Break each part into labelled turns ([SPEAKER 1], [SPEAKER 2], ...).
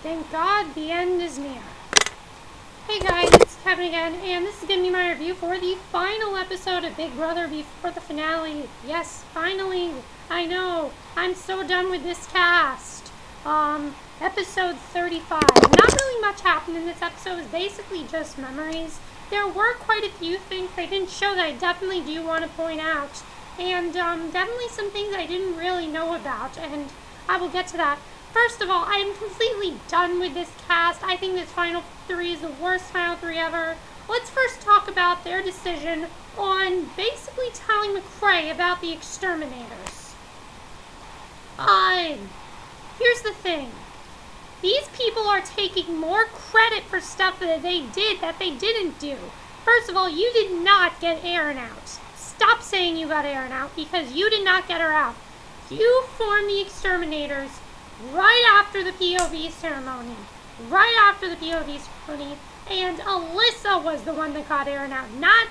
[SPEAKER 1] Thank God the end is near. Hey guys, it's Kevin again, and this is going to be my review for the final episode of Big Brother before the finale. Yes, finally, I know, I'm so done with this cast. Episode 35. Not really much happened in this episode. It was basically just memories. There were quite a few things they didn't show that I definitely do want to point out. And definitely some things I didn't really know about, and I will get to that. First of all, I am completely done with this cast. I think this Final 3 is the worst Final 3 ever. Let's first talk about their decision on basically telling macrae about the exterminators. Here's the thing. These people are taking more credit for stuff that they did that they didn't do. First of all, you did not get Erin out. Stop saying you got Erin out, because you did not get her out. You formed the exterminators right after the POV ceremony. Right after the POV ceremony. And Alyssa was the one that got Erin out. Not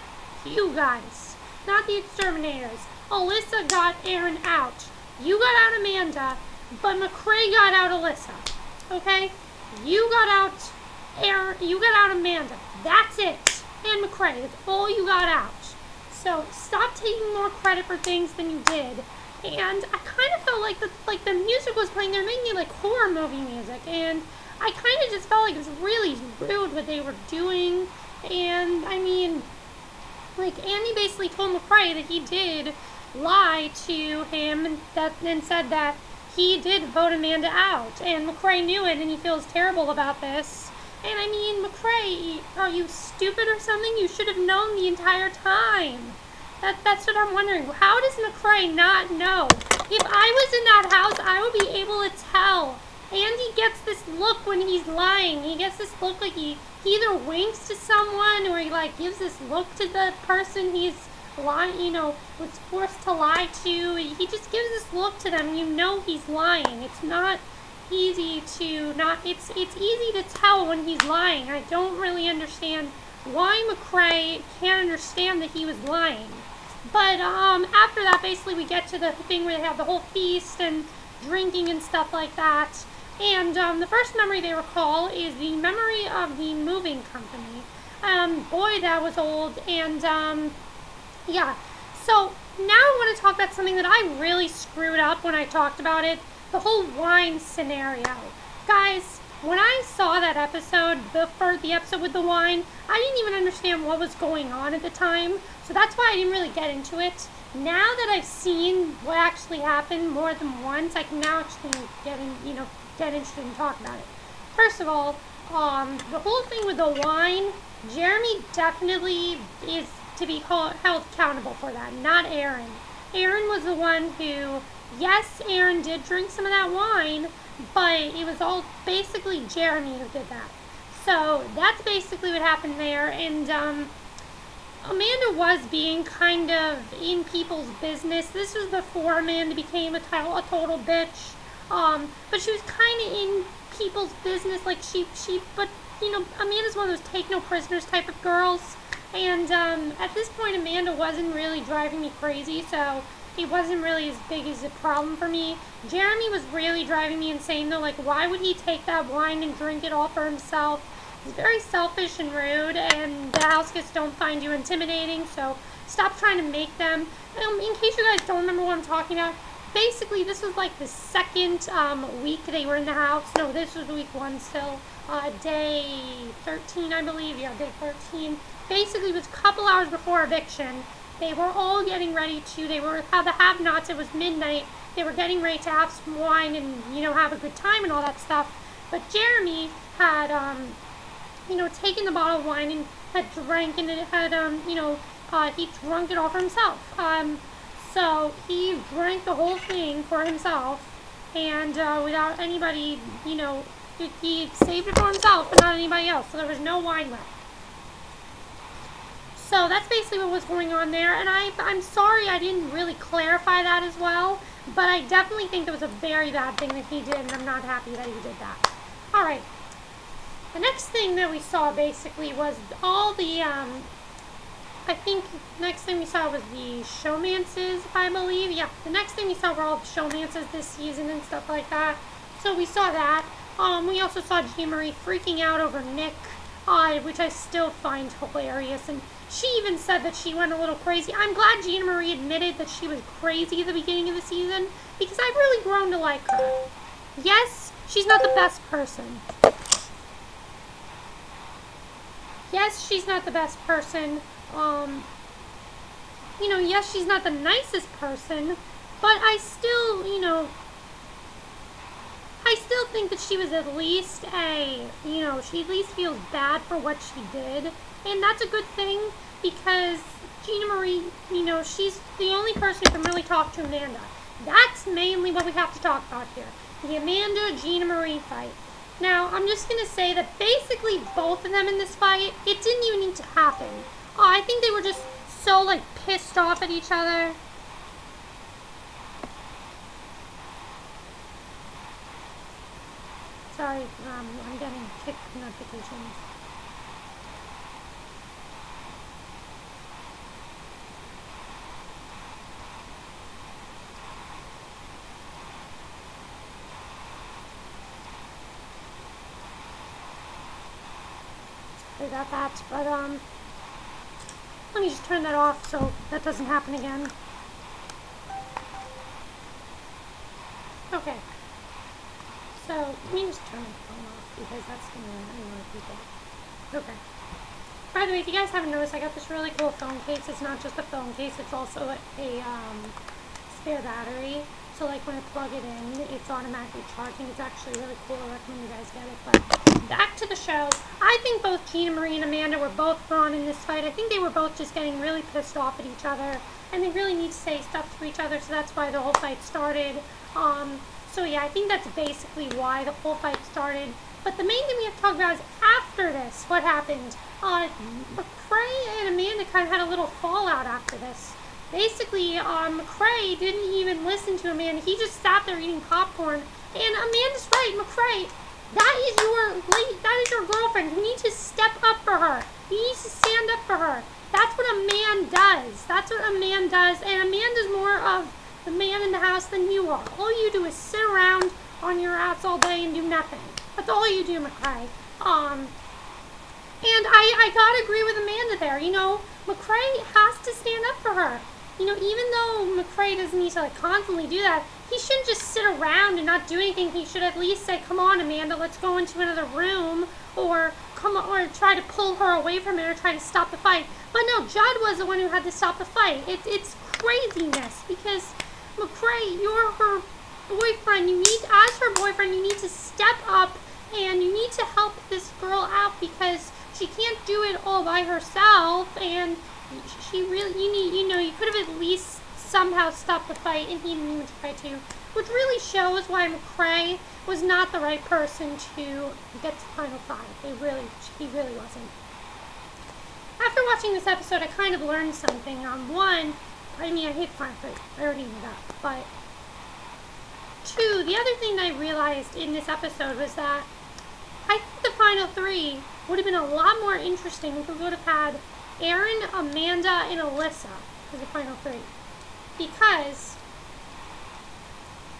[SPEAKER 1] you guys. Not the exterminators. Alyssa got Erin out. You got out Amanda, but macrae got out Alyssa. Okay? You got out Erin. You got out Amanda. That's it. And macrae. That's all you got out. So stop taking more credit for things than you did. And I kind of felt like the music was playing. They're making like horror movie music, and I kind of just felt like it was really rude what they were doing. And I mean, like Andy basically told macrae that he did lie to him and said that he did vote Amanda out, and macrae knew it, and he feels terrible about this. And I mean, macrae, are you stupid or something? You should have known the entire time. That's what I'm wondering. How does macrae not know? If I was in that house, I would be able to tell. Andy gets this look when he's lying. He gets this look like he either winks to someone, or he like gives this look to the person he's lying, was forced to lie to. He just gives this look to them, and you know he's lying. It's not easy to it's easy to tell when he's lying. I don't really understand why macrae can't understand that he was lying. But after that, basically we get to the thing where they have the whole feast and drinking and stuff like that. And the first memory they recall is the memory of the moving company. Boy, that was old. And yeah. So now I want to talk about something that I really screwed up when I talked about it. The whole wine scenario. Guys, when I saw that episode, the episode with the wine, I didn't even understand what was going on at the time. So that's why I didn't really get into it. Now that I've seen what actually happened more than once, I can now actually get interested in talking about it. First of all, the whole thing with the wine, Jeremy definitely is to be held accountable for that, not Erin. Erin was the one who, yes, Erin did drink some of that wine, but it was all basically Jeremy who did that. So that's basically what happened there. And Amanda was being kind of in people's business. This was before Amanda became a total bitch. But she was kind of in people's business, like but Amanda's one of those take no prisoners type of girls. And at this point, Amanda wasn't really driving me crazy, so it wasn't really as big as a problem for me. Jeremy was really driving me insane, though. Like, why would he take that wine and drink it all for himself? He's very selfish and rude, and the housemates don't find you intimidating, so stop trying to make them. In case you guys don't remember what I'm talking about, basically, this was like the second week they were in the house. No, this was week 1 still. Day 13, I believe. Yeah, day 13. Basically, it was a couple hours before eviction. They were all getting ready to, the have-nots, it was midnight. They were getting ready to have some wine and, have a good time and all that stuff. But Jeremy had, taken the bottle of wine and had drank, and it had, he drunk it all for himself. So he drank the whole thing for himself, and without anybody, he saved it for himself, but not anybody else. So there was no wine left. So that's basically what was going on there, and I'm sorry I didn't really clarify that as well, but I definitely think it was a very bad thing that he did, and I'm not happy that he did that. Alright, the next thing that we saw basically was all the, I think next thing we saw was the showmances, I believe. Yeah, the next thing we saw were all the showmances this season and stuff like that. So we saw that. We also saw Jean Marie freaking out over Nick, which I still find hilarious. And she even said that she went a little crazy. I'm glad Jean Marie admitted that she was crazy at the beginning of the season, because I've really grown to like her. Yes, she's not the best person. Yes, she's not the best person. You know, yes, she's not the nicest person, but I still, you know, I still think that she was at least you know, she at least feels bad for what she did. And that's a good thing, because Gina Marie, you know, she's the only person who can really talk to Amanda. That's mainly what we have to talk about here. The Amanda-Gina Marie fight. Now, I'm just going to say that basically both of them in this fight, it didn't even need to happen. I think they were just so, like, pissed off at each other. Sorry, I'm getting kick notifications. Sorry about that, but, let me just turn that off so that doesn't happen again. Okay. So, let me just turn my phone off, because that's going to annoy people. Okay. By the way, if you guys haven't noticed, I got this really cool phone case. It's not just a phone case, it's also a spare battery. So, like, when I plug it in, it's automatically charging. It's actually really cool. I recommend you guys get it. But back to the show. I think both Gina Marie and Amanda were both wrong in this fight. I think they were both just getting really pissed off at each other. And they really need to say stuff to each other, so that's why the whole fight started. So yeah, I think that's basically why the whole fight started. But the main thing we have to talk about is after this, what happened. Macrae and Amanda kind of had a little fallout after this. Basically, Macrae didn't even listen to Amanda. He just sat there eating popcorn. And Amanda's right, Macrae, that is your girlfriend. You need to step up for her. You need to stand up for her. That's what a man does. That's what a man does. And Amanda's more of the man in the house than you are. All you do is sit around on your ass all day and do nothing. That's all you do, Macrae. And I gotta agree with Amanda there. You know, Macrae has to stand up for her. You know, even though Macrae doesn't need to, like, constantly do that, he shouldn't just sit around and not do anything. He should at least say, come on, Amanda, let's go into another room, or try to pull her away from it, or try to stop the fight. But no, Judd was the one who had to stop the fight. It's craziness, because Macrae, you're her boyfriend. As her boyfriend, you need to step up, and you need to help this girl out, because she can't do it all by herself, and she really, you could have at least somehow stopped the fight, and he didn't even try to, which really shows why Macrae was not the right person to get to Final Five. He really wasn't. After watching this episode, I kind of learned something. One, I mean, I hate Final Fight. I already knew that, but two, the other thing I realized in this episode was that I think the final three would have been a lot more interesting if we would have had Aaron, Amanda, and Alyssa as the final three. Because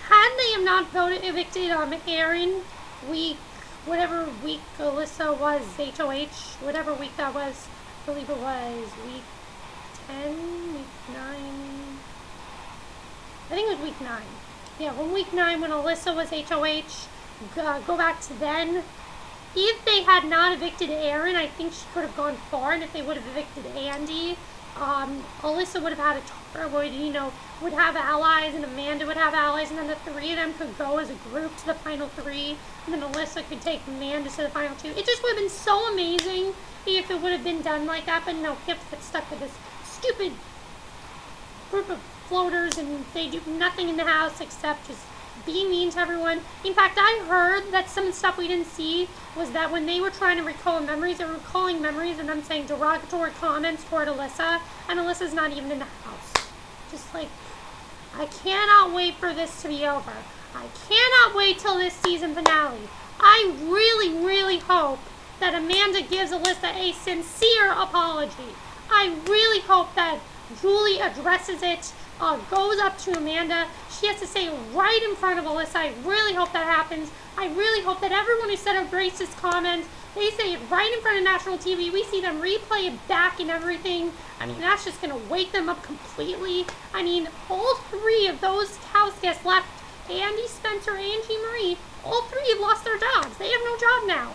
[SPEAKER 1] had they have not evicted Aaron whatever week Alyssa was, HOH, whatever week that was, I believe it was week 10, week 9, I think it was week 9. Yeah, week 9 when Alyssa was HOH, go back to then. If they had not evicted Aaron, I think she could have gone far, and if they would have evicted Andy, Alyssa would have had would have allies, and Amanda would have allies, and then the three of them could go as a group to the final three, and then Alyssa could take Amanda to the final two. It just would have been so amazing if it would have been done like that, but no, we have to get stuck with this stupid group of floaters, and they do nothing in the house except just being mean to everyone. In fact, I heard that some stuff we didn't see was that when they were trying to recall memories, they were recalling memories and I'm saying derogatory comments toward Alyssa, and Alyssa's not even in the house. Just like, I cannot wait for this to be over. I cannot wait till this season finale. I really, really hope that Amanda gives Alyssa a sincere apology. I really hope that Julie addresses it. goes up to Amanda. She has to say it right in front of Alyssa. I really hope that happens. I really hope that everyone who said a racist comment, they say it right in front of national TV. We see them replay it back and everything. I mean, that's just going to wake them up completely. I mean, all three of those house guests left, Andy, Spencer, and Jean Marie, all three have lost their jobs. They have no job now.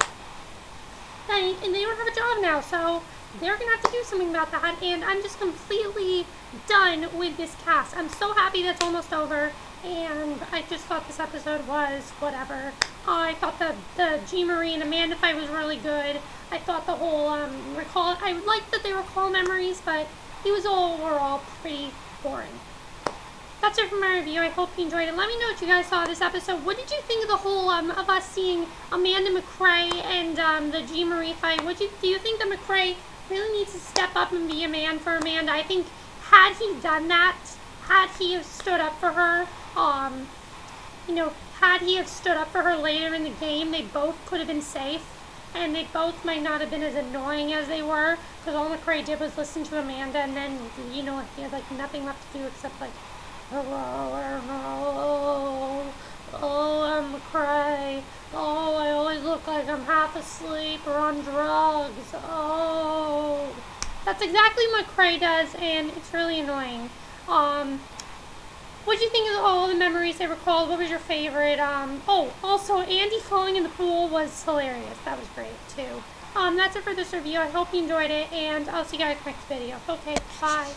[SPEAKER 1] And they don't have a job now, so they're going to have to do something about that. And I'm just completely done with this cast. I'm so happy that's almost over. And I just thought this episode was whatever. I thought the Jean Marie and Amanda fight was really good. I thought the whole recall, I liked that they recall memories, but it was overall pretty boring. That's it for my review. I hope you enjoyed it. Let me know what you guys saw of this episode. What did you think of the whole, of us seeing Amanda McCrae and the Jean Marie fight? Do you think that McCrae really needs to step up and be a man for Amanda? I think had he done that, had he have stood up for her, you know, had he have stood up for her later in the game, they both could have been safe. And they both might not have been as annoying as they were, because all McCrae did was listen to Amanda, and then, you know, he had, like, nothing left to do except, like, hello, oh, I'm McCrae, oh, I always look like I'm half asleep or on drugs, oh. That's exactly what McCrae does, and it's really annoying. What did you think of all the memories they recalled? What was your favorite? Oh, also, Andy falling in the pool was hilarious. That was great, too. That's it for this review. I hope you enjoyed it, and I'll see you guys next video. Okay, bye.